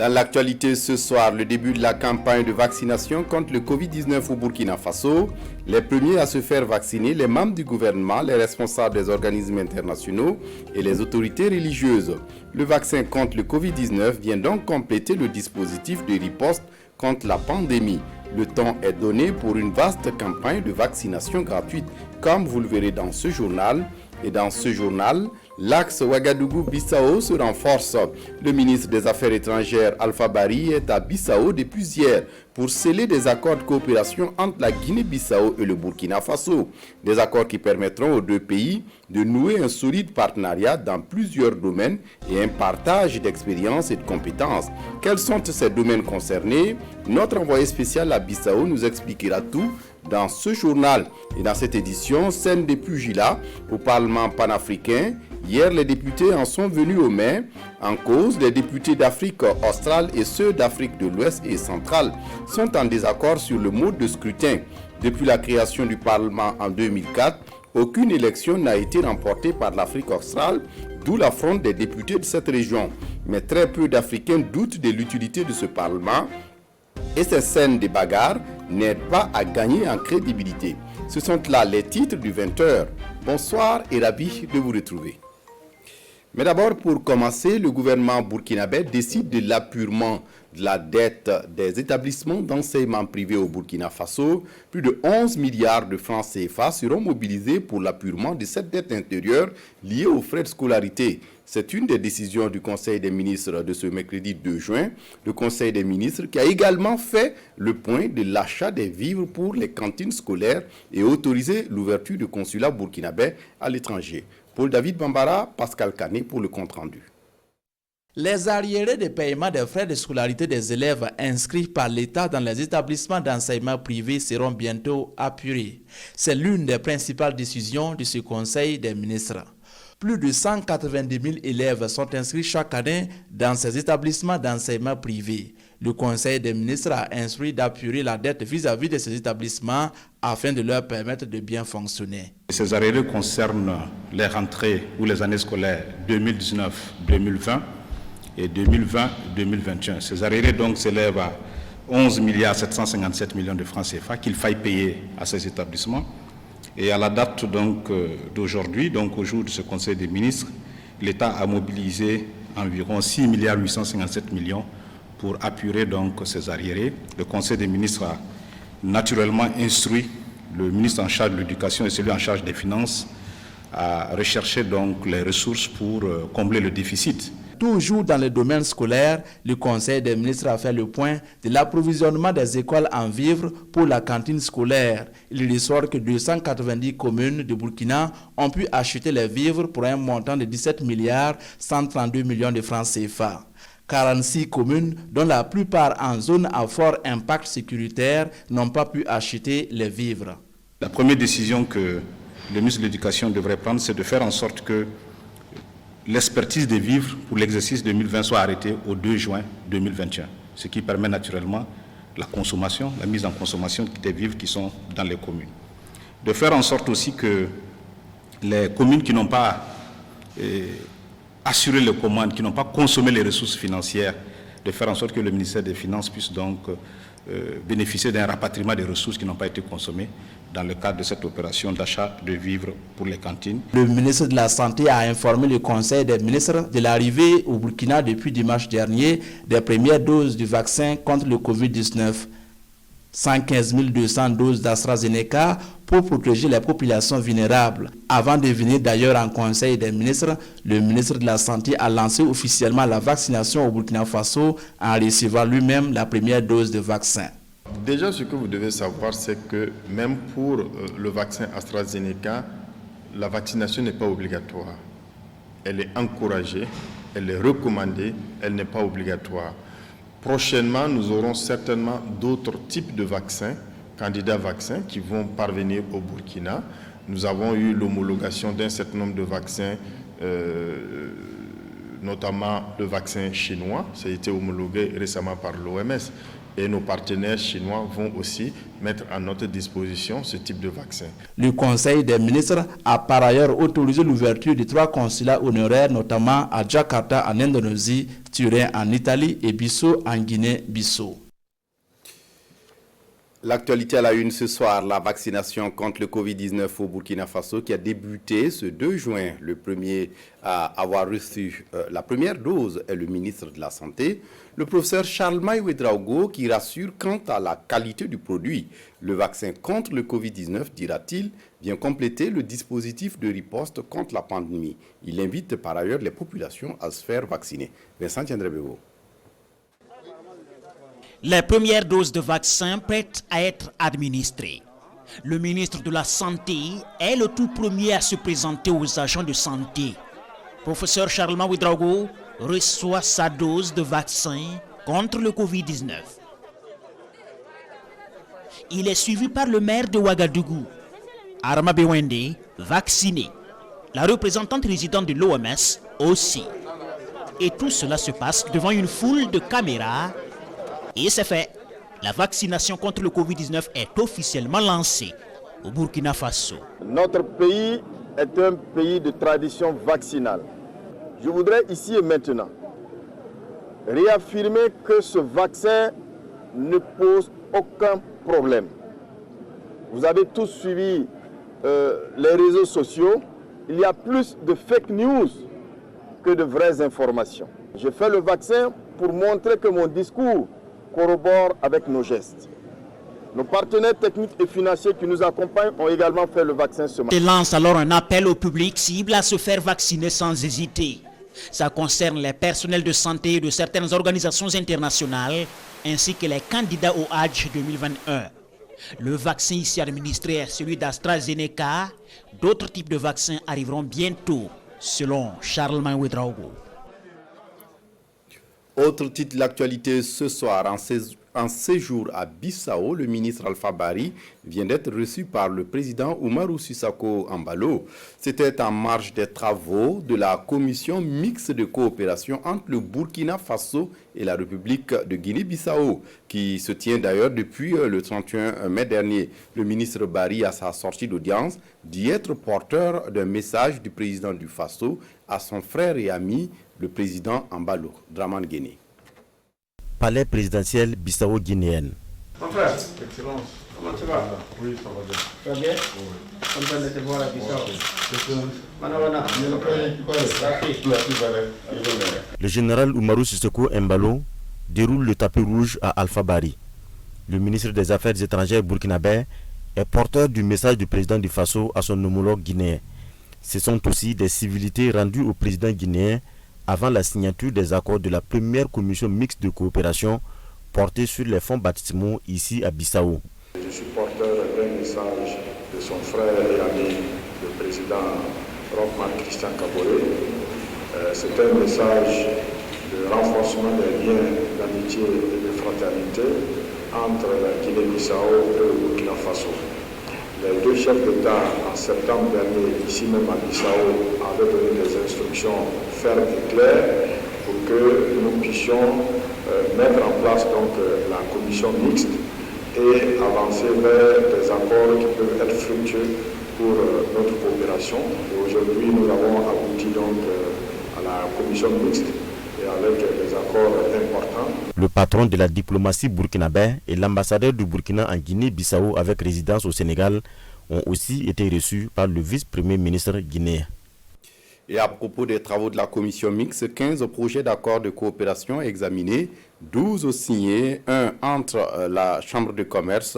Dans l'actualité ce soir, le début de la campagne de vaccination contre le Covid-19 au Burkina Faso. Les premiers à se faire vacciner, les membres du gouvernement, les responsables des organismes internationaux et les autorités religieuses. Le vaccin contre le Covid-19 vient donc compléter le dispositif de riposte contre la pandémie. Le temps est donné pour une vaste campagne de vaccination gratuite, comme vous le verrez dans ce journal. Et dans ce journal, l'axe Ouagadougou-Bissau se renforce. Le ministre des Affaires étrangères Alpha Bari est à Bissau depuis hier pour sceller des accords de coopération entre la Guinée-Bissau et le Burkina Faso. Des accords qui permettront aux deux pays de nouer un solide partenariat dans plusieurs domaines et un partage d'expériences et de compétences. Quels sont ces domaines concernés? Notre envoyé spécial à Bissau nous expliquera tout dans ce journal. Et dans cette édition, scène des pugilats au Parlement panafricain. Hier, les députés en sont venus aux mains. En cause, les députés d'Afrique australe et ceux d'Afrique de l'Ouest et centrale sont en désaccord sur le mode de scrutin. Depuis la création du Parlement en 2004, aucune élection n'a été remportée par l'Afrique australe, d'où l'affront des députés de cette région. Mais très peu d'Africains doutent de l'utilité de ce Parlement. Et ces scènes de bagarres n'aident pas à gagner en crédibilité. Ce sont là les titres du 20h. Bonsoir et ravi de vous retrouver. Mais d'abord, pour commencer, le gouvernement burkinabé décide de l'apurement de la dette des établissements d'enseignement privé au Burkina Faso. Plus de 11 milliards de francs CFA seront mobilisés pour l'apurement de cette dette intérieure liée aux frais de scolarité. C'est une des décisions du Conseil des ministres de ce mercredi 2 juin. Le Conseil des ministres qui a également fait le point de l'achat des vivres pour les cantines scolaires et autorisé l'ouverture de consulats burkinabés à l'étranger. Paul David Bambara, Pascal Canet pour le compte-rendu. Les arriérés de paiement des frais de scolarité des élèves inscrits par l'État dans les établissements d'enseignement privés seront bientôt apurés. C'est l'une des principales décisions de ce Conseil des ministres. Plus de 190 000 élèves sont inscrits chaque année dans ces établissements d'enseignement privés. Le Conseil des ministres a instruit d'apurer la dette vis-à-vis de ces établissements afin de leur permettre de bien fonctionner. Ces arriérés concernent les rentrées ou les années scolaires 2019-2020 et 2020-2021. Ces arriérés donc s'élèvent à 11 757 millions de francs CFA qu'il faille payer à ces établissements. Et à la date donc d'aujourd'hui, donc au jour de ce Conseil des ministres, l'État a mobilisé environ 6 857 millions pour apurer donc ces arriérés. Le Conseil des ministres a naturellement instruit le ministre en charge de l'Éducation et celui en charge des Finances à rechercher donc les ressources pour combler le déficit. Toujours dans le domaine scolaire, le Conseil des ministres a fait le point de l'approvisionnement des écoles en vivres pour la cantine scolaire. Il ressort que 290 communes de Burkina ont pu acheter les vivres pour un montant de 17 132 millions de francs CFA. 46 communes, dont la plupart en zone à fort impact sécuritaire, n'ont pas pu acheter les vivres. La première décision que le ministre de l'Éducation devrait prendre, c'est de faire en sorte que l'expertise des vivres pour l'exercice 2020 soit arrêtée au 2 juin 2021, ce qui permet naturellement la consommation, la mise en consommation des vivres qui sont dans les communes. De faire en sorte aussi que les communes qui n'ont pas assuré les commandes, qui n'ont pas consommé les ressources financières, de faire en sorte que le ministère des Finances puisse donc bénéficier d'un rapatriement des ressources qui n'ont pas été consommées dans le cadre de cette opération d'achat de vivres pour les cantines. Le ministre de la Santé a informé le Conseil des ministres de l'arrivée au Burkina depuis dimanche dernier des premières doses du vaccin contre le Covid-19. 115 200 doses d'AstraZeneca pour protéger les populations vulnérables. Avant de venir d'ailleurs en Conseil des ministres, le ministre de la Santé a lancé officiellement la vaccination au Burkina Faso en recevant lui-même la première dose de vaccin. Déjà, ce que vous devez savoir, c'est que même pour le vaccin AstraZeneca, la vaccination n'est pas obligatoire. Elle est encouragée, elle est recommandée, elle n'est pas obligatoire. Prochainement, nous aurons certainement d'autres types de vaccins, candidats vaccins, qui vont parvenir au Burkina. Nous avons eu l'homologation d'un certain nombre de vaccins, notamment le vaccin chinois. Ça a été homologué récemment par l'OMS. Et nos partenaires chinois vont aussi mettre à notre disposition ce type de vaccin. Le Conseil des ministres a par ailleurs autorisé l'ouverture de 3 consulats honoraires, notamment à Jakarta en Indonésie, Turin en Italie et Bissau en Guinée-Bissau. L'actualité à la une ce soir, la vaccination contre le Covid-19 au Burkina Faso qui a débuté ce 2 juin. Le premier à avoir reçu la première dose est le ministre de la Santé, le professeur Charlemagne Ouedraogo, qui rassure quant à la qualité du produit. Le vaccin contre le Covid-19, dira-t-il, vient compléter le dispositif de riposte contre la pandémie. Il invite par ailleurs les populations à se faire vacciner. Vincent Tiendrebego. Les premières doses de vaccin prêtes à être administrées. Le ministre de la Santé est le tout premier à se présenter aux agents de santé. Professeur Charlemagne Ouedraogo reçoit sa dose de vaccin contre le Covid-19. Il est suivi par le maire de Ouagadougou, Arma Bewende, vacciné. La représentante résidente de l'OMS aussi. Et tout cela se passe devant une foule de caméras. Et c'est fait. La vaccination contre le Covid-19 est officiellement lancée au Burkina Faso. Notre pays est un pays de tradition vaccinale. Je voudrais ici et maintenant réaffirmer que ce vaccin ne pose aucun problème. Vous avez tous suivi les réseaux sociaux. Il y a plus de fake news que de vraies informations. Je fais le vaccin pour montrer que mon discours corrobore avec nos gestes. Nos partenaires techniques et financiers qui nous accompagnent ont également fait le vaccin ce matin. Il lance alors un appel au public cible à se faire vacciner sans hésiter. Ça concerne les personnels de santé de certaines organisations internationales ainsi que les candidats au Hajj 2021. Le vaccin ici administré est celui d'AstraZeneca. D'autres types de vaccins arriveront bientôt, selon Charlemagne Ouedraogo. Autre titre de l'actualité ce soir, en séjour à Bissau, le ministre Alpha Bari vient d'être reçu par le président Oumarou Sissoko Embalo. C'était en marge des travaux de la commission mixte de coopération entre le Burkina Faso et la République de Guinée-Bissau, qui se tient d'ailleurs depuis le 31 mai dernier. Le ministre Bari, à sa sortie d'audience, dit être porteur d'un message du président du Faso à son frère et ami, le président Embalo, Dramane Guéné. Palais présidentiel bissau-guinéenne. Mon frère, Excellence, comment tu vas? Oui, ça va bien. Tu vas bien? Oui. Content de te voir à Bissau. Le général Oumarou Sissoko Embalo déroule le tapis rouge à Alpha Bari. Le ministre des Affaires étrangères burkinabé est porteur du message du président du Faso à son homologue guinéen. Ce sont aussi des civilités rendues au président guinéen avant la signature des accords de la première commission mixte de coopération portée sur les fonds baptismaux ici à Bissau. Je suis porteur d'un message de son frère et ami, le président Roch-Marc Christian Kaboré. C'est un message de renforcement des liens d'amitié et de fraternité entre la Guinée-Bissau et le Burkina Faso. Les deux chefs d'État, en septembre dernier, ici même à Bissau, avaient donné des instructions fermes et claires pour que nous puissions mettre en place donc, la commission mixte et avancer vers des accords qui peuvent être fructueux pour notre coopération. Et aujourd'hui, nous avons abouti donc à la commission mixte et avec des accords importants. Le patron de la diplomatie burkinabé et l'ambassadeur du Burkina en Guinée-Bissau avec résidence au Sénégal ont aussi été reçus par le vice-premier ministre guinéen. Et à propos des travaux de la commission mixte, 15 projets d'accord de coopération examinés, 12 signés, un entre la Chambre de commerce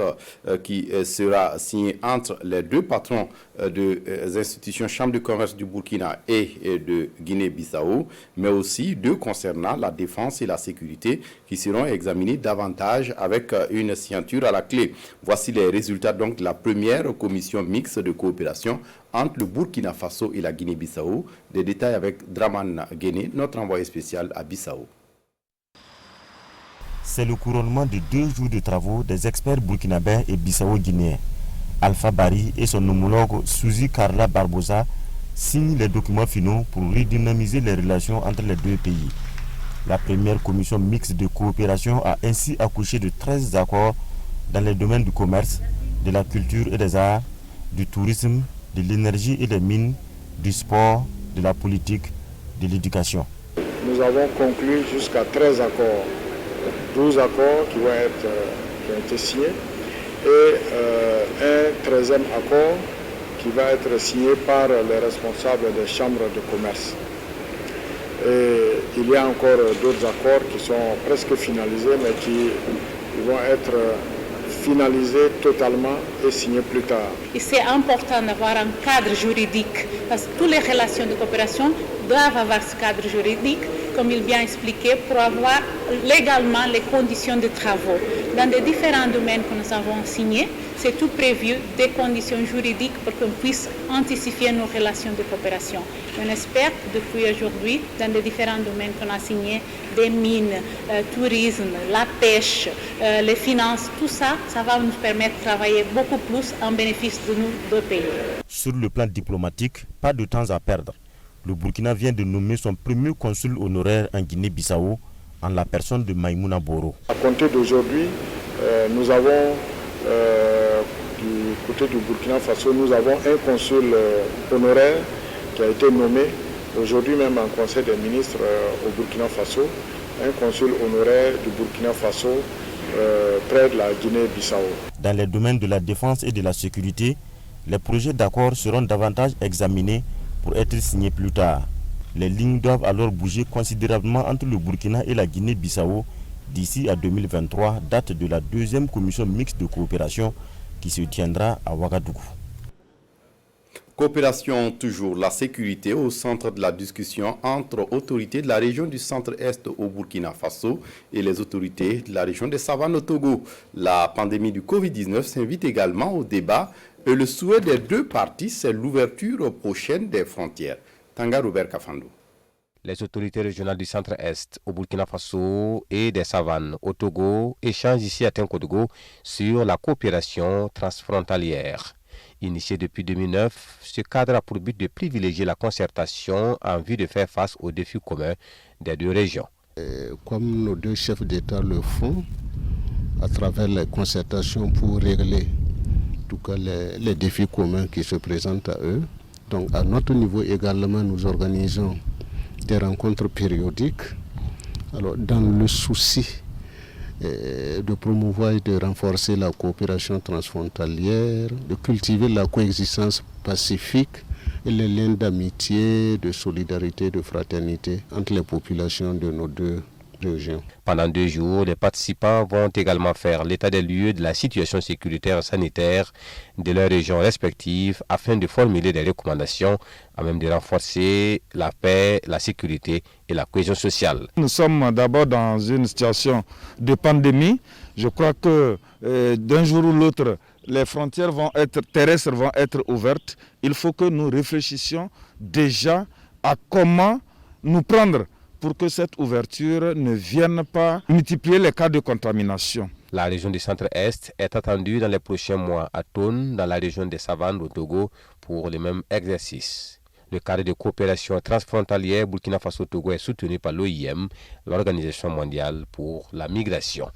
qui sera signé entre les deux patrons des institutions Chambre de commerce du Burkina et de Guinée-Bissau, mais aussi deux concernant la défense et la sécurité qui seront examinés davantage avec une signature à la clé. Voici les résultats donc de la première commission mixte de coopération entre le Burkina Faso et la Guinée-Bissau. Des détails avec Dramane Guéné, notre envoyé spécial à Bissau. C'est le couronnement de 2 jours de travaux des experts burkinabés et bissau-guinéens. Alpha Bari et son homologue Suzy Carla Barbosa signent les documents finaux pour redynamiser les relations entre les deux pays. La première commission mixte de coopération a ainsi accouché de 13 accords dans les domaines du commerce, de la culture et des arts, du tourisme, de l'énergie et des mines, du sport, de la politique, de l'éducation. Nous avons conclu jusqu'à 13 accords, 12 accords qui ont été signés et un 13e accord qui va être signé par les responsables des chambres de commerce. Et il y a encore d'autres accords qui sont presque finalisés mais qui vont être finalisés totalement et signés plus tard. Et c'est important d'avoir un cadre juridique parce que toutes les relations de coopération doivent avoir ce cadre juridique, comme il vient expliqué, pour avoir légalement les conditions de travaux. Dans les différents domaines que nous avons signés, c'est tout prévu, des conditions juridiques pour qu'on puisse anticiper nos relations de coopération. On espère que depuis aujourd'hui, dans les différents domaines qu'on a signés, des mines, tourisme, la pêche, les finances, tout ça, ça va nous permettre de travailler beaucoup plus en bénéfice de nos deux pays. Sur le plan diplomatique, pas de temps à perdre. Le Burkina vient de nommer son premier consul honoraire en Guinée-Bissau en la personne de Maïmouna Boro. À compter d'aujourd'hui, nous avons, du côté du Burkina Faso, nous avons un consul honoraire qui a été nommé aujourd'hui même en Conseil des ministres au Burkina Faso, un consul honoraire du Burkina Faso près de la Guinée-Bissau. Dans les domaines de la défense et de la sécurité, les projets d'accord seront davantage examinés pour être signés plus tard. Les lignes doivent alors bouger considérablement entre le Burkina et la Guinée-Bissau d'ici à 2023, date de la deuxième commission mixte de coopération qui se tiendra à Ouagadougou. Coopération toujours, la sécurité au centre de la discussion entre autorités de la région du centre-est au Burkina Faso et les autorités de la région des Savanes au Togo. La pandémie du Covid-19 s'invite également au débat et le souhait des deux parties, c'est l'ouverture prochaine des frontières. Tanga Robert Kafando. Les autorités régionales du centre-est au Burkina Faso et des Savanes au Togo échangent ici à Tinkodougou sur la coopération transfrontalière. Initié depuis 2009, ce cadre a pour but de privilégier la concertation en vue de faire face aux défis communs des deux régions. Comme nos deux chefs d'État le font, à travers les concertations pour régler en tout cas les défis communs qui se présentent à eux. Donc à notre niveau également, nous organisons des rencontres périodiques. Alors dans le souci de promouvoir et de renforcer la coopération transfrontalière, de cultiver la coexistence pacifique et les liens d'amitié, de solidarité, de fraternité entre les populations de nos deux régions. Pendant 2 jours, les participants vont également faire l'état des lieux de la situation sécuritaire et sanitaire de leurs régions respectives afin de formuler des recommandations à même de renforcer la paix, la sécurité et la cohésion sociale. Nous sommes d'abord dans une situation de pandémie. Je crois que d'un jour ou l'autre, les frontières terrestres vont être ouvertes. Il faut que nous réfléchissions déjà à comment nous prendre pour que cette ouverture ne vienne pas multiplier les cas de contamination. La région du centre-est est attendue dans les prochains mois à Thone, dans la région des Savanes au Togo, pour les mêmes exercices. Le cadre de coopération transfrontalière Burkina Faso-Togo est soutenu par l'OIM, l'Organisation mondiale pour la migration.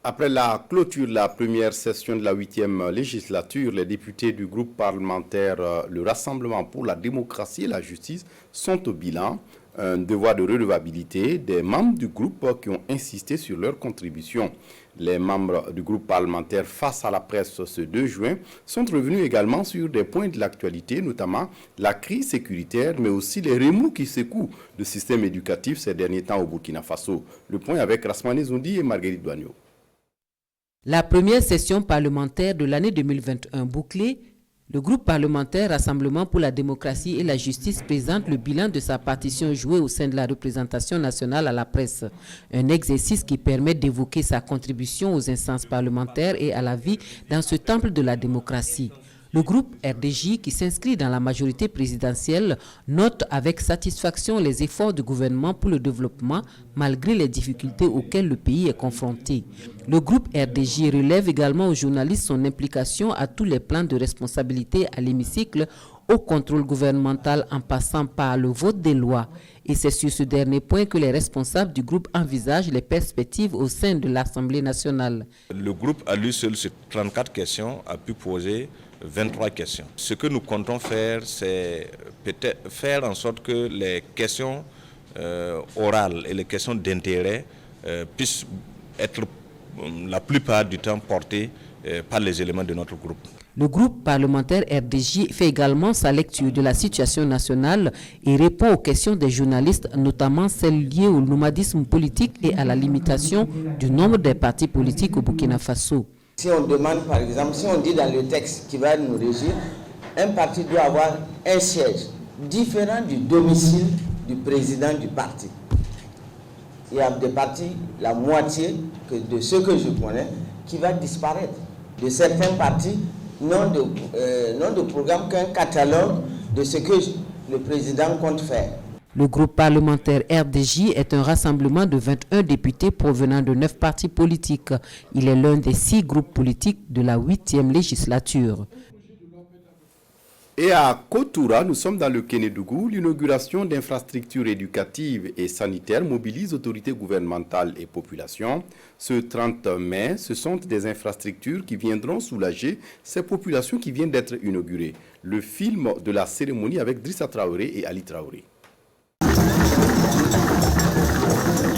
Après la clôture de la première session de la 8e législature, les députés du groupe parlementaire Le Rassemblement pour la démocratie et la justice sont au bilan. Un devoir de redevabilité des membres du groupe qui ont insisté sur leur contribution. Les membres du groupe parlementaire face à la presse ce 2 juin sont revenus également sur des points de l'actualité, notamment la crise sécuritaire, mais aussi les remous qui secouent le système éducatif ces derniers temps au Burkina Faso. Le point avec Rasmane Zoundi et Marguerite Douagno. La première session parlementaire de l'année 2021 bouclée, le groupe parlementaire Rassemblement pour la démocratie et la justice présente le bilan de sa partition jouée au sein de la représentation nationale à la presse. Un exercice qui permet d'évoquer sa contribution aux instances parlementaires et à la vie dans ce temple de la démocratie. Le groupe RDJ, qui s'inscrit dans la majorité présidentielle, note avec satisfaction les efforts du gouvernement pour le développement malgré les difficultés auxquelles le pays est confronté. Le groupe RDJ relève également aux journalistes son implication à tous les plans de responsabilité à l'hémicycle au contrôle gouvernemental en passant par le vote des lois. Et c'est sur ce dernier point que les responsables du groupe envisagent les perspectives au sein de l'Assemblée nationale. Le groupe à lui seul, sur 34 questions, a pu poser 23 questions. Ce que nous comptons faire, c'est peut-être faire en sorte que les questions orales et les questions d'intérêt puissent être la plupart du temps portées par les éléments de notre groupe. Le groupe parlementaire RDJ fait également sa lecture de la situation nationale et répond aux questions des journalistes, notamment celles liées au nomadisme politique et à la limitation du nombre des partis politiques au Burkina Faso. Si on demande, par exemple, si on dit dans le texte qui va nous régir, un parti doit avoir un siège différent du domicile du président du parti. Il y a des partis, la moitié de ceux que je connais, qui va disparaître. De certains partis, non de programme qu'un catalogue de ce que le président compte faire. Le groupe parlementaire RDJ est un rassemblement de 21 députés provenant de 9 partis politiques. Il est l'un des 6 groupes politiques de la 8e législature. Et à Kotoura, nous sommes dans le Kénédougou. L'inauguration d'infrastructures éducatives et sanitaires mobilise autorités gouvernementales et populations. Ce 30 mai, ce sont des infrastructures qui viendront soulager ces populations qui viennent d'être inaugurées. Le film de la cérémonie avec Drissa Traoré et Ali Traoré.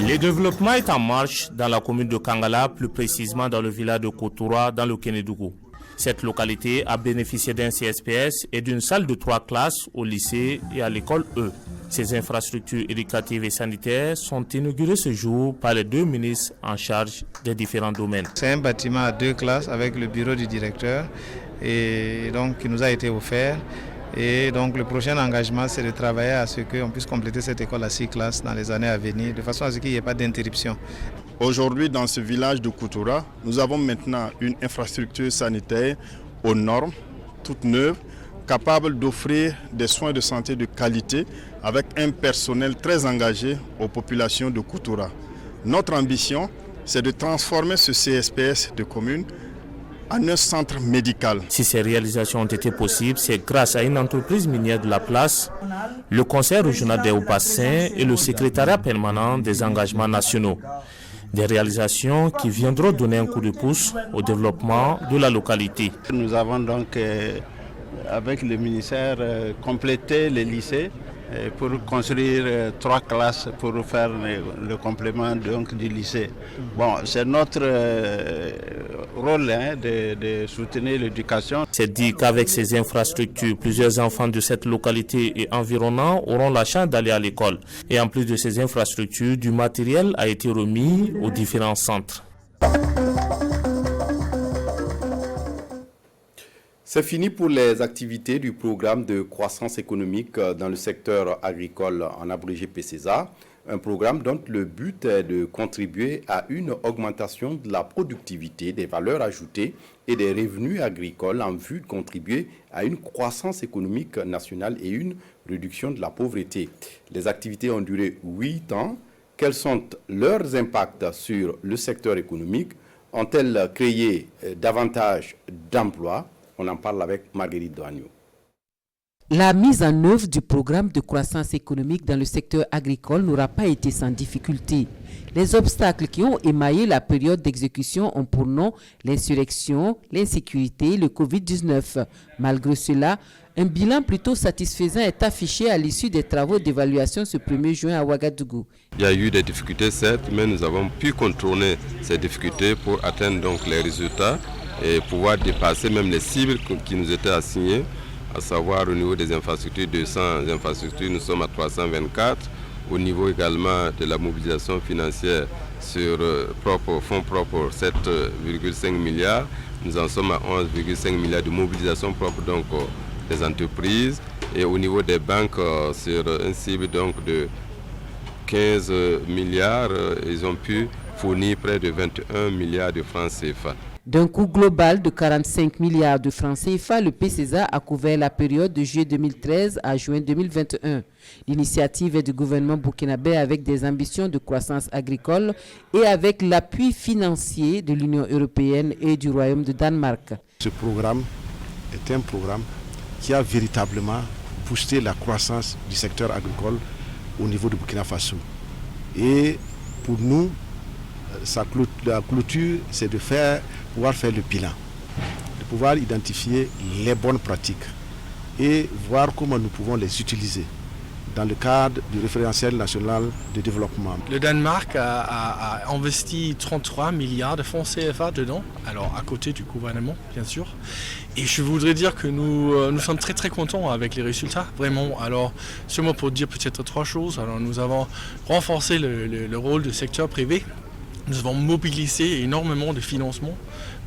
Le développement est en marche dans la commune de Kangala, plus précisément dans le village de Kotoura, dans le Kénédougou. Cette localité a bénéficié d'un CSPS et d'une salle de 3 classes au lycée et à l'école E. Ces infrastructures éducatives et sanitaires sont inaugurées ce jour par les 2 ministres en charge des différents domaines. C'est un bâtiment à 2 classes avec le bureau du directeur et donc qui nous a été offert. Et donc le prochain engagement, c'est de travailler à ce qu'on puisse compléter cette école à 6 classes dans les années à venir, de façon à ce qu'il n'y ait pas d'interruption. Aujourd'hui, dans ce village de Kotoura, nous avons maintenant une infrastructure sanitaire aux normes, toute neuve, capable d'offrir des soins de santé de qualité avec un personnel très engagé aux populations de Kotoura. Notre ambition, c'est de transformer ce CSPS de commune en un centre médical. Si ces réalisations ont été possibles, c'est grâce à une entreprise minière de la place, le Conseil régional des Hauts-Bassins et le secrétariat permanent des engagements nationaux. Des réalisations qui viendront donner un coup de pouce au développement de la localité. Nous avons donc, avec le ministère, complété les lycées pour construire 3 classes pour faire le complément donc, du lycée. Bon, c'est notre rôle de soutenir l'éducation. C'est dit qu'avec ces infrastructures, plusieurs enfants de cette localité et environnants auront la chance d'aller à l'école. Et en plus de ces infrastructures, du matériel a été remis aux différents centres. C'est fini pour les activités du programme de croissance économique dans le secteur agricole, en abrégé PCESA, un programme dont le but est de contribuer à une augmentation de la productivité, des valeurs ajoutées et des revenus agricoles en vue de contribuer à une croissance économique nationale et une réduction de la pauvreté. Les activités ont duré 8 ans. Quels sont leurs impacts sur le secteur économique? Ont-elles créé davantage d'emplois? On en parle avec Marguerite Douagneau. La mise en œuvre du programme de croissance économique dans le secteur agricole n'aura pas été sans difficulté. Les obstacles qui ont émaillé la période d'exécution ont pour nom l'insurrection, l'insécurité, le Covid-19. Malgré cela, un bilan plutôt satisfaisant est affiché à l'issue des travaux d'évaluation ce 1er juin à Ouagadougou. Il y a eu des difficultés certes, mais nous avons pu contourner ces difficultés pour atteindre donc les résultats et pouvoir dépasser même les cibles qui nous étaient assignées, à savoir au niveau des infrastructures, 200 infrastructures, nous sommes à 324. Au niveau également de la mobilisation financière sur fonds propres, 7,5 milliards. Nous en sommes à 11,5 milliards de mobilisation propre donc des entreprises. Et au niveau des banques, sur une cible donc de 15 milliards, ils ont pu fournir près de 21 milliards de francs CFA. D'un coût global de 45 milliards de francs CFA, le PCESA a couvert la période de juillet 2013 à juin 2021. L'initiative est du gouvernement burkinabé avec des ambitions de croissance agricole et avec l'appui financier de l'Union européenne et du Royaume de Danemark. Ce programme est un programme qui a véritablement boosté la croissance du secteur agricole au niveau du Burkina Faso. Et pour nous, la clôture, c'est de pouvoir faire le bilan, de pouvoir identifier les bonnes pratiques et voir comment nous pouvons les utiliser dans le cadre du référentiel national de développement. Le Danemark a investi 33 milliards de fonds CFA dedans, alors à côté du gouvernement bien sûr. Et je voudrais dire que nous sommes très très contents avec les résultats, vraiment. Alors seulement pour dire peut-être 3 choses, alors nous avons renforcé le rôle du secteur privé, nous avons mobilisé énormément de financement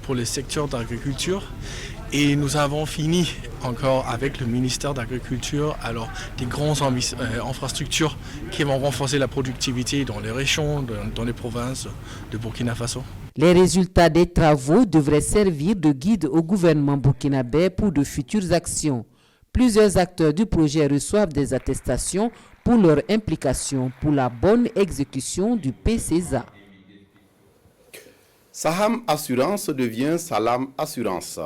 pour le secteur d'agriculture. Et nous avons fini encore avec le ministère d'Agriculture, alors des grandes infrastructures qui vont renforcer la productivité dans les régions, dans les provinces de Burkina Faso. Les résultats des travaux devraient servir de guide au gouvernement burkinabé pour de futures actions. Plusieurs acteurs du projet reçoivent des attestations pour leur implication pour la bonne exécution du PCSA. Saham Assurance devient Salam Assurance.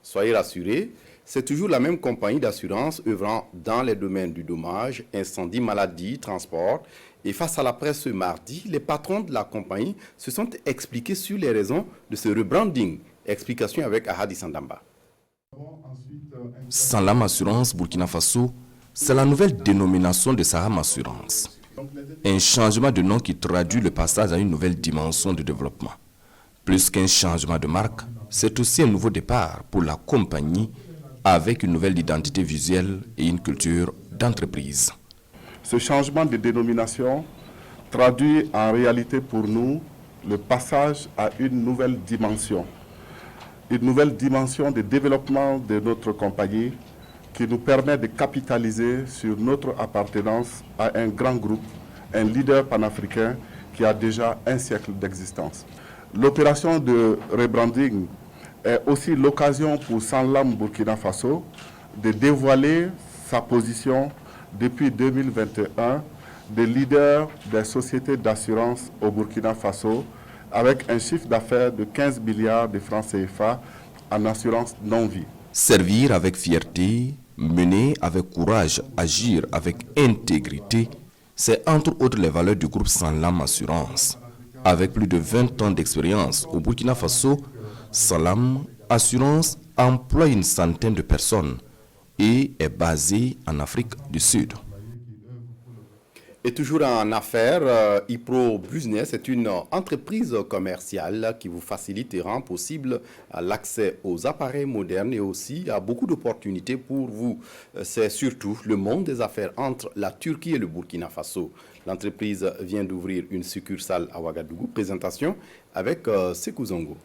Soyez rassurés, c'est toujours la même compagnie d'assurance œuvrant dans les domaines du dommage, incendie, maladie, transport. Et face à la presse ce mardi, les patrons de la compagnie se sont expliqués sur les raisons de ce rebranding. Explication avec Ahadi Sandamba. Salam Assurance Burkina Faso, c'est la nouvelle dénomination de Saham Assurance. Un changement de nom qui traduit le passage à une nouvelle dimension de développement. Plus qu'un changement de marque, c'est aussi un nouveau départ pour la compagnie avec une nouvelle identité visuelle et une culture d'entreprise. Ce changement de dénomination traduit en réalité pour nous le passage à une nouvelle dimension de développement de notre compagnie qui nous permet de capitaliser sur notre appartenance à un grand groupe, un leader panafricain qui a déjà un siècle d'existence. L'opération de rebranding est aussi l'occasion pour Sanlam Burkina Faso de dévoiler sa position depuis 2021 de leader des sociétés d'assurance au Burkina Faso avec un chiffre d'affaires de 15 milliards de francs CFA en assurance non-vie. Servir avec fierté, mener avec courage, agir avec intégrité, c'est entre autres les valeurs du groupe Sanlam Assurance. Avec plus de 20 ans d'expérience au Burkina Faso, Salam Assurance emploie une centaine de personnes et est basée en Afrique du Sud. Et toujours en affaires, Ipro Business est une entreprise commerciale qui vous facilite et rend possible l'accès aux appareils modernes et aussi à beaucoup d'opportunités pour vous. C'est surtout le monde des affaires entre la Turquie et le Burkina Faso. L'entreprise vient d'ouvrir une succursale à Ouagadougou. Présentation avec Sekou Zongo.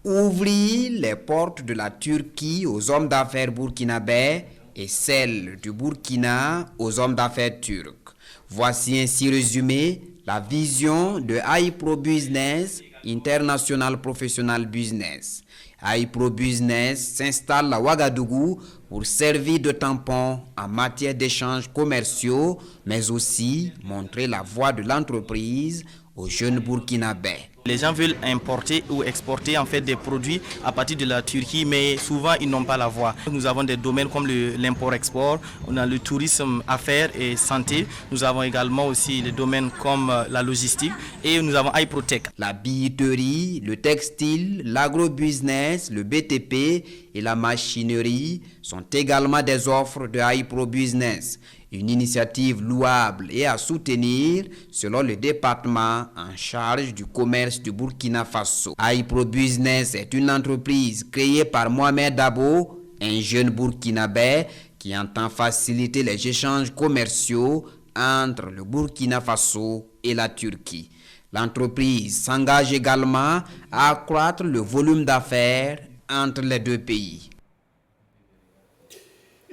Ouvrir les portes de la Turquie aux hommes d'affaires burkinabés et celles du Burkina aux hommes d'affaires turcs. Voici ainsi résumé la vision de iPro Business, International Professional Business. iPro Business s'installe à Ouagadougou pour servir de tampon en matière d'échanges commerciaux, mais aussi montrer la voie de l'entreprise aux jeunes burkinabés. Les gens veulent importer ou exporter en fait des produits à partir de la Turquie, mais souvent ils n'ont pas la voie. Nous avons des domaines comme l'import-export, on a le tourisme, affaires et santé. Nous avons également aussi les domaines comme la logistique et nous avons iProtech. La billetterie, le textile, l'agro-business, le BTP et la machinerie sont également des offres de iPro Business. Une initiative louable et à soutenir selon le département en charge du commerce du Burkina Faso. iPro Business est une entreprise créée par Mohamed Dabo, un jeune burkinabé qui entend faciliter les échanges commerciaux entre le Burkina Faso et la Turquie. L'entreprise s'engage également à accroître le volume d'affaires entre les deux pays.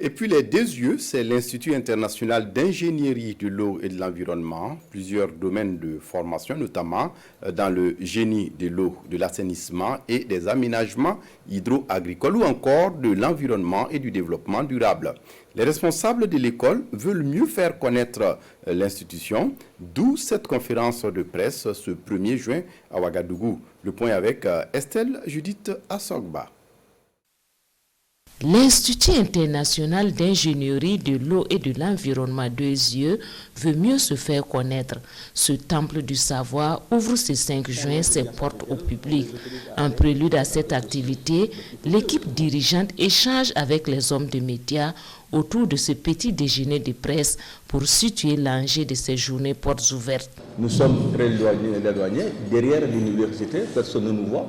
Et puis les deux yeux, c'est l'Institut international d'ingénierie de l'eau et de l'environnement. Plusieurs domaines de formation, notamment dans le génie de l'eau, de l'assainissement et des aménagements hydro-agricoles ou encore de l'environnement et du développement durable. Les responsables de l'école veulent mieux faire connaître l'institution, d'où cette conférence de presse ce 1er juin à Ouagadougou. Le point avec Estelle Judith Assogba. L'Institut international d'ingénierie de l'eau et de l'environnement Deuxieux veut mieux se faire connaître. Ce temple du savoir ouvre ce 5 juin ses portes au public. En prélude à cette activité, l'équipe dirigeante échange avec les hommes de médias autour de ce petit déjeuner de presse pour situer l'enjeu de ces journées portes ouvertes. Nous sommes très éloignés, derrière l'université, personne ne nous voit.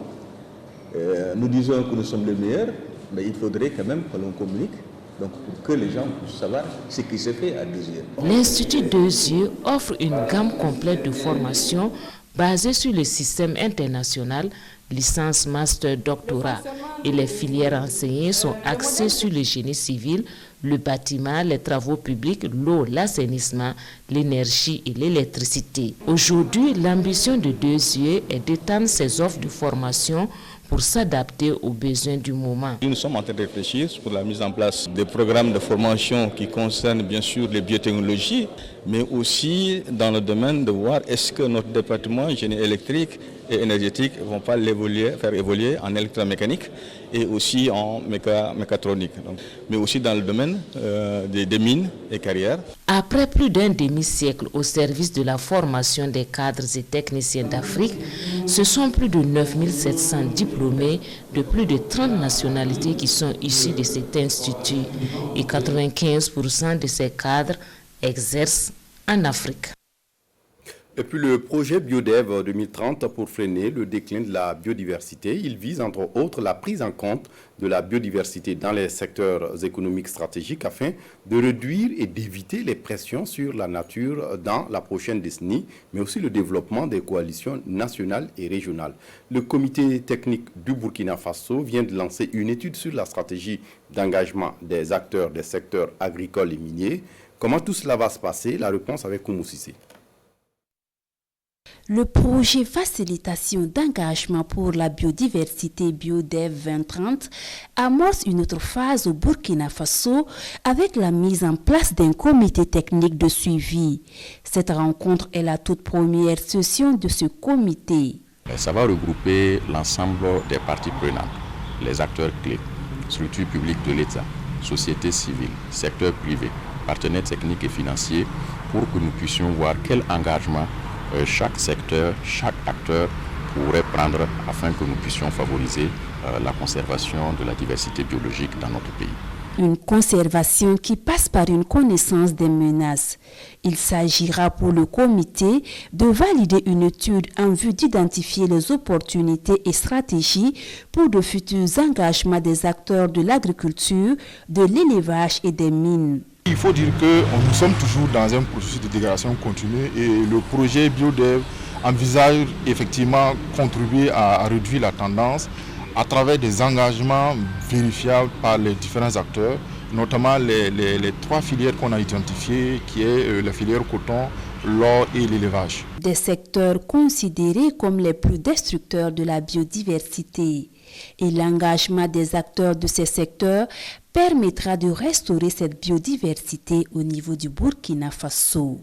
Nous disons que nous sommes les meilleurs, mais il faudrait quand même que l'on communique, donc pour que les gens puissent savoir ce qui se fait à Deuxieux. L'Institut Deuxieux offre une gamme complète de formations basée sur le système international, licence, master, doctorat. Et les filières enseignées sont axées sur le génie civil, le bâtiment, les travaux publics, l'eau, l'assainissement, l'énergie et l'électricité. Aujourd'hui, l'ambition de Deuxieux est d'étendre ses offres de formation pour s'adapter aux besoins du moment. Nous sommes en train de réfléchir pour la mise en place des programmes de formation qui concernent bien sûr les biotechnologies, mais aussi dans le domaine de voir est-ce que notre département génie électrique et énergétique ne vont pas faire évoluer en électromécanique et aussi en mécatronique, mais aussi dans le domaine des mines et carrières. Après plus d'un demi-siècle au service de la formation des cadres et techniciens d'Afrique, ce sont plus de 9700 diplômés de plus de 30 nationalités qui sont issus de cet institut et 95% de ces cadres exercent en Afrique. Et puis le projet BioDev 2030 pour freiner le déclin de la biodiversité, il vise entre autres la prise en compte de la biodiversité dans les secteurs économiques stratégiques afin de réduire et d'éviter les pressions sur la nature dans la prochaine décennie, mais aussi le développement des coalitions nationales et régionales. Le comité technique du Burkina Faso vient de lancer une étude sur la stratégie d'engagement des acteurs des secteurs agricoles et miniers. Comment tout cela va se passer? La réponse avec Koumou Sissé. Le projet Facilitation d'engagement pour la biodiversité BioDev 2030 amorce une autre phase au Burkina Faso avec la mise en place d'un comité technique de suivi. Cette rencontre est la toute première session de ce comité. Ça va regrouper l'ensemble des parties prenantes, les acteurs clés, structures publiques de l'État, société civile, secteur privé, partenaires techniques et financiers pour que nous puissions voir quel engagement chaque secteur, chaque acteur pourrait prendre afin que nous puissions favoriser la conservation de la diversité biologique dans notre pays. Une conservation qui passe par une connaissance des menaces. Il s'agira pour le comité de valider une étude en vue d'identifier les opportunités et stratégies pour de futurs engagements des acteurs de l'agriculture, de l'élevage et des mines. Il faut dire que nous sommes toujours dans un processus de dégradation continue et le projet BioDev envisage effectivement contribuer à réduire la tendance à travers des engagements vérifiables par les différents acteurs, notamment les 3 filières qu'on a identifiées, qui est la filière coton, l'or et l'élevage. Des secteurs considérés comme les plus destructeurs de la biodiversité. Et l'engagement des acteurs de ces secteurs permettra de restaurer cette biodiversité au niveau du Burkina Faso.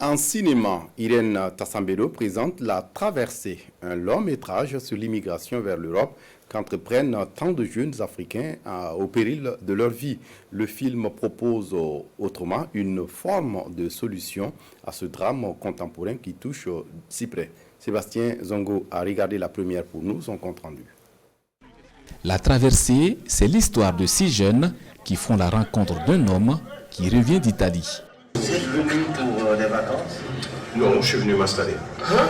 En cinéma, Irène Tassambedo présente La Traversée, un long métrage sur l'immigration vers l'Europe qu'entreprennent tant de jeunes Africains au péril de leur vie. Le film propose autrement une forme de solution à ce drame contemporain qui touche si près. Sébastien Zongo a regardé la première pour nous, son compte rendu. La Traversée, c'est l'histoire de 6 jeunes qui font la rencontre d'un homme qui revient d'Italie. Vous êtes venu pour des vacances? Non, je suis venu m'installer. Hein?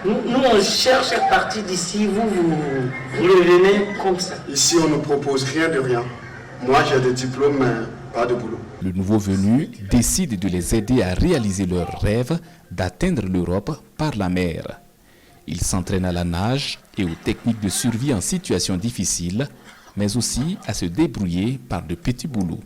Nous, on cherche à partir d'ici, vous revenez comme ça. Ici, on ne propose rien de rien. Moi, j'ai des diplômes, mais pas de boulot. Le nouveau venu décide de les aider à réaliser leur rêve d'atteindre l'Europe par la mer. Ils s'entraînent à la nage et aux techniques de survie en situation difficile, mais aussi à se débrouiller par de petits boulots.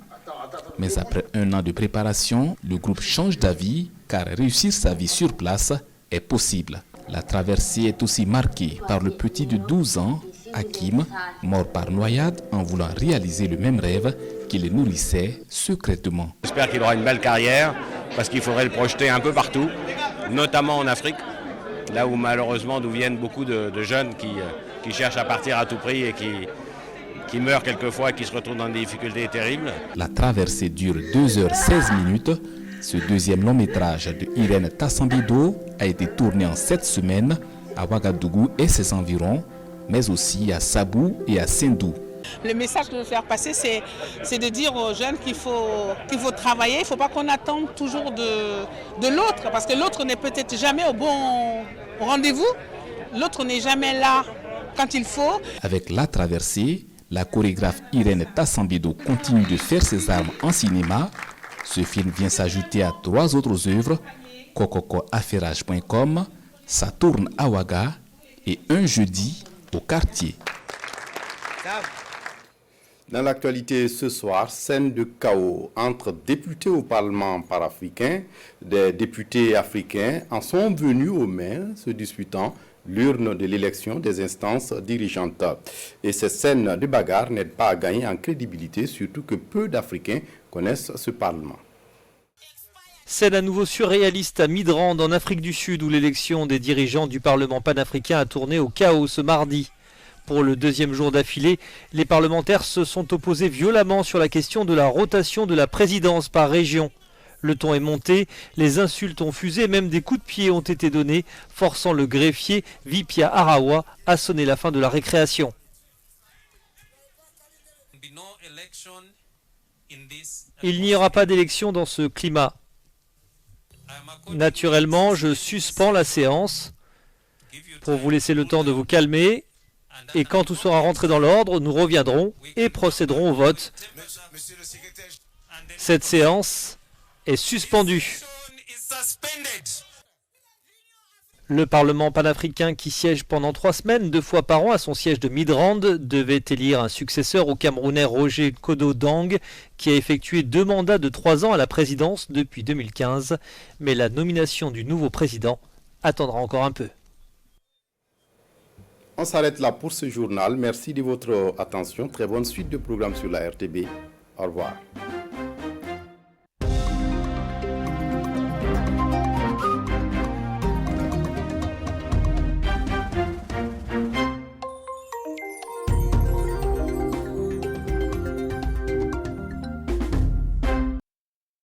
Mais après 1 an de préparation, le groupe change d'avis car réussir sa vie sur place est possible. La traversée est aussi marquée par le petit de 12 ans, Hakim, mort par noyade en voulant réaliser le même rêve qui le nourrissait secrètement. J'espère qu'il aura une belle carrière parce qu'il faudrait le projeter un peu partout, notamment en Afrique, là où malheureusement nous viennent beaucoup de jeunes qui cherchent à partir à tout prix et qui meurent quelquefois et qui se retrouvent dans des difficultés terribles. La traversée dure 2h16. Ce deuxième long métrage de Irène Tassambido a été tourné en 7 semaines à Ouagadougou et ses environs, mais aussi à Sabou et à Sendou. Le message que je veux faire passer, c'est de dire aux jeunes qu'il faut travailler. Il ne faut pas qu'on attende toujours de l'autre, parce que l'autre n'est peut-être jamais au bon rendez-vous. L'autre n'est jamais là quand il faut. Avec La Traversée, la chorégraphe Irène Tassambido continue de faire ses armes en cinéma. Ce film vient s'ajouter à 3 autres œuvres, cococoaffairage.com, Ça tourne à Ouaga et Un jeudi au quartier. Dans l'actualité ce soir, scène de chaos entre députés au Parlement panafricain. Des députés africains en sont venus aux mains, se disputant l'urne de l'élection des instances dirigeantes. Et ces scènes de bagarre n'aident pas à gagner en crédibilité, surtout que peu d'Africains connaissent ce Parlement. Scène à nouveau surréaliste à Midrand en Afrique du Sud où l'élection des dirigeants du Parlement panafricain a tourné au chaos ce mardi. Pour le deuxième jour d'affilée, les parlementaires se sont opposés violemment sur la question de la rotation de la présidence par région. Le ton est monté, les insultes ont fusé, même des coups de pied ont été donnés, forçant le greffier Vipia Arawa à sonner la fin de la récréation. Il n'y aura pas d'élection dans ce climat. Naturellement, je suspends la séance pour vous laisser le temps de vous calmer. Et quand tout sera rentré dans l'ordre, nous reviendrons et procéderons au vote. Cette séance est suspendue. Le Parlement panafricain qui siège pendant 3 semaines, 2 fois par an à son siège de Midrand, devait élire un successeur au Camerounais Roger Kodo Dang, qui a effectué 2 mandats de 3 ans à la présidence depuis 2015. Mais la nomination du nouveau président attendra encore un peu. On s'arrête là pour ce journal. Merci de votre attention. Très bonne suite de programmes sur la RTB. Au revoir.